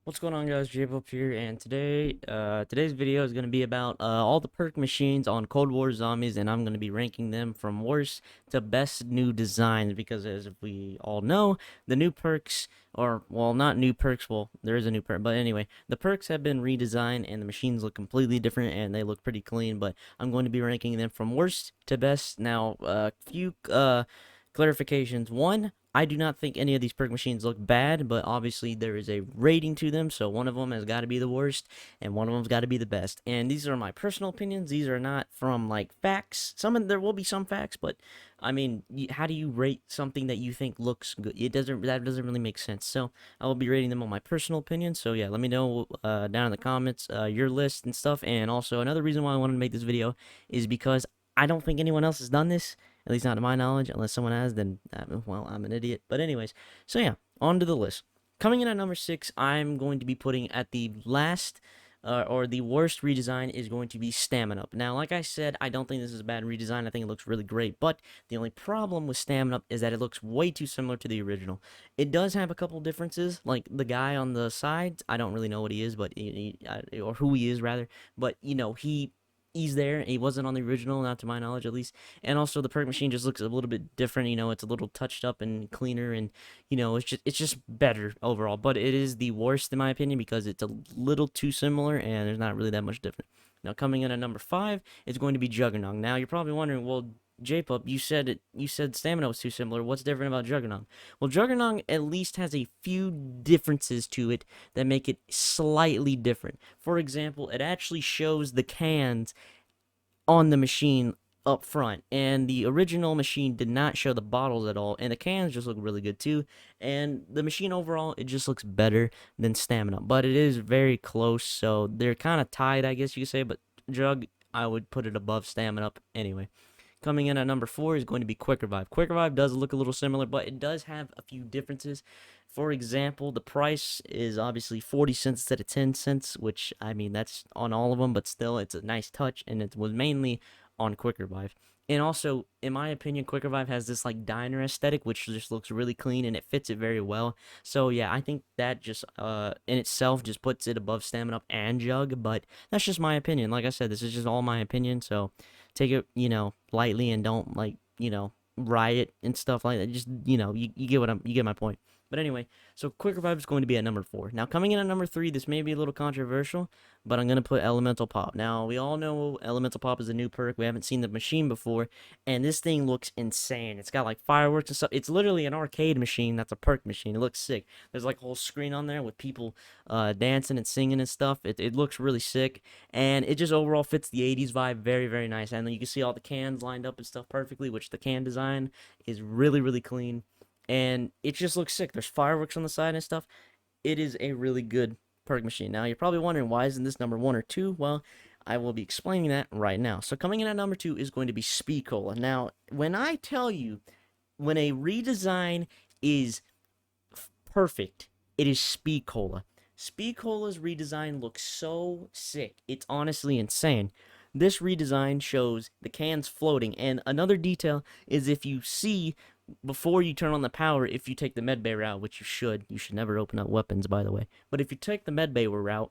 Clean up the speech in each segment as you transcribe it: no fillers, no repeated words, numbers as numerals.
What's going on, guys? J-Pop here, and today's video is going to be about all the perk machines on Cold War Zombies, and I'm going to be ranking them from worst to best new designs, because as we all know, the new perks, or, well, not new perks, well, there is a new perk, but anyway, the perks have been redesigned, and the machines look completely different, and they look pretty clean, but I'm going to be ranking them from worst to best. Now, few clarifications. One, I do not think any of these perk machines look bad, but obviously there is a rating to them, so one of them has got to be the worst, and one of them's got to be the best. And these are my personal opinions. These are not from, like, facts. There will be some facts, but, I mean, how do you rate something that you think looks good? That doesn't really make sense. So, I will be rating them on my personal opinion, so yeah, let me know down in the comments your list and stuff. And also, another reason why I wanted to make this video is because I don't think anyone else has done this, at least not to my knowledge. Unless someone has, then, well, I'm an idiot. But anyways, so yeah, on to the list. Coming in at number 6, I'm going to be putting at the last, or the worst redesign is going to be Stamina Up. Now, like I said, I don't think this is a bad redesign. I think it looks really great. But the only problem with Stamina Up is that it looks way too similar to the original. It does have a couple differences, like the guy on the sides. I don't really know what he is, but or who he is rather. But he's there. He wasn't on the original, not to my knowledge at least. And also the perk machine just looks a little bit different. It's a little touched up and cleaner, and it's just better overall. But it is the worst in my opinion because it's a little too similar and there's not really that much different. Now coming in at number 5 is going to be Juggernog. Now you're probably wondering, well, J-Pup, you said Stamina was too similar. What's different about Juggernog? Well, Juggernog at least has a few differences to it that make it slightly different. For example, it actually shows the cans on the machine up front, and the original machine did not show the bottles at all, and the cans just look really good too. And the machine overall, it just looks better than Stamina, but it is very close, so they're kind of tied, I guess you could say. But Jug, I would put it above Stamina up anyway. Coming in at number 4 is going to be Quick Revive. Quick Revive does look a little similar, but it does have a few differences. For example, the price is obviously 40 cents instead of 10 cents, which, I mean, that's on all of them, but still, it's a nice touch, and it was mainly on Quick Revive. And also, in my opinion, Quick Revive has this, like, diner aesthetic, which just looks really clean, and it fits it very well. So, yeah, I think that just, in itself, just puts it above Stamina Up and Jug, but that's just my opinion. Like I said, this is just all my opinion, so take it, lightly, and don't, like, riot and stuff like that. Just, you you get my point. But anyway, so Quick Revive is going to be at number 4. Now, coming in at number 3, this may be a little controversial, but I'm going to put Elemental Pop. Now, we all know Elemental Pop is a new perk. We haven't seen the machine before, and this thing looks insane. It's got, like, fireworks and stuff. It's literally an arcade machine that's a perk machine. It looks sick. There's, like, a whole screen on there with people dancing and singing and stuff. It looks really sick, and it just overall fits the 80s vibe very, very nice. And you can see all the cans lined up and stuff perfectly, which the can design is really, really clean. And it just looks sick. There's fireworks on the side and stuff. It is a really good perk machine. Now, you're probably wondering, why isn't this number 1 or 2? Well, I will be explaining that right now. So coming in at number 2 is going to be Speed Cola. Now, when I tell you, when a redesign is perfect, it is Speed Cola. Speed Cola's redesign looks so sick. It's honestly insane. This redesign shows the cans floating, and another detail is, if you see, before you turn on the power, if you take the medbay route, which you should never open up weapons, by the way, but if you take the medbay route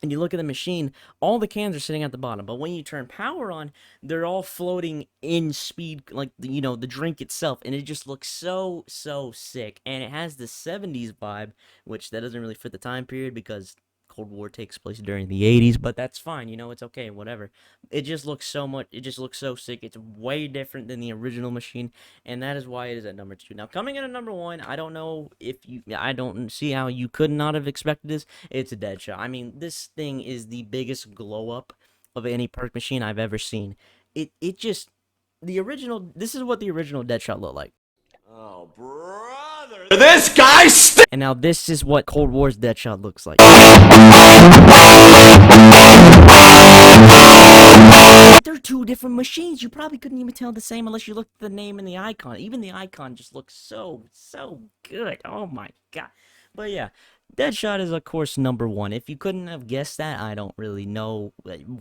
and you look at the machine, all the cans are sitting at the bottom, but when you turn power on, they're all floating in speed, like, the drink itself, and it just looks so, so sick. And it has the 70s vibe, which that doesn't really fit the time period because Cold War takes place during the 80s, but that's fine, it's okay, whatever. It just looks so sick. It's way different than the original machine, and that is why it is at number 2. Now, coming in at number 1, I don't see how you could not have expected this. It's a Deadshot. I mean, this thing is the biggest glow up of any perk machine I've ever seen. This is what the original Deadshot looked like. Oh, brother. This guy And now this is what Cold War's Deadshot looks like. They're two different machines. You probably couldn't even tell the same unless you looked at the name and the icon. Even the icon just looks so, so good. Oh my god. But yeah, Deadshot is of course number one. If you couldn't have guessed that, I don't really know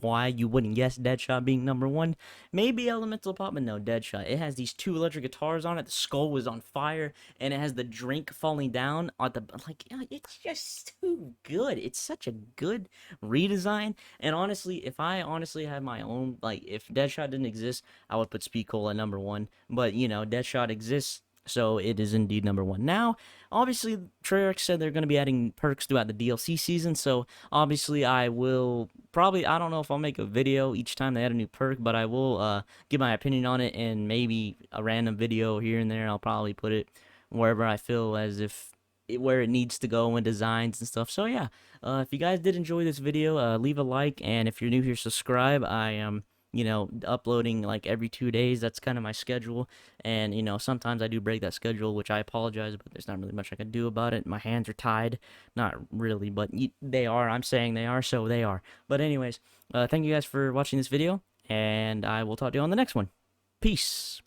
why you wouldn't guess Deadshot being number one. Maybe Elemental Pop, but no, Deadshot. It has these two electric guitars on it. The skull was on fire, and it has the drink falling down on the like. It's just too good. It's such a good redesign. And honestly, if I honestly had my own, like, if Deadshot didn't exist, I would put Speed Cola at number one. But you know, Deadshot exists. So it is indeed number one. Now, obviously, Treyarch said they're going to be adding perks throughout the DLC season, so obviously I will probably, I don't know if I'll make a video each time they add a new perk, but I will give my opinion on it, and maybe a random video here and there. I'll probably put it wherever I feel as if where it needs to go in designs and stuff. So yeah, if you guys did enjoy this video, leave a like, and if you're new here, subscribe. I am uploading like every 2 days. That's kind of my schedule, and sometimes I do break that schedule, which I apologize, but there's not really much I can do about it. My hands are tied. Not really, but they are. I'm saying they are, so they are. But anyways, thank you guys for watching this video, and I will talk to you on the next one. Peace.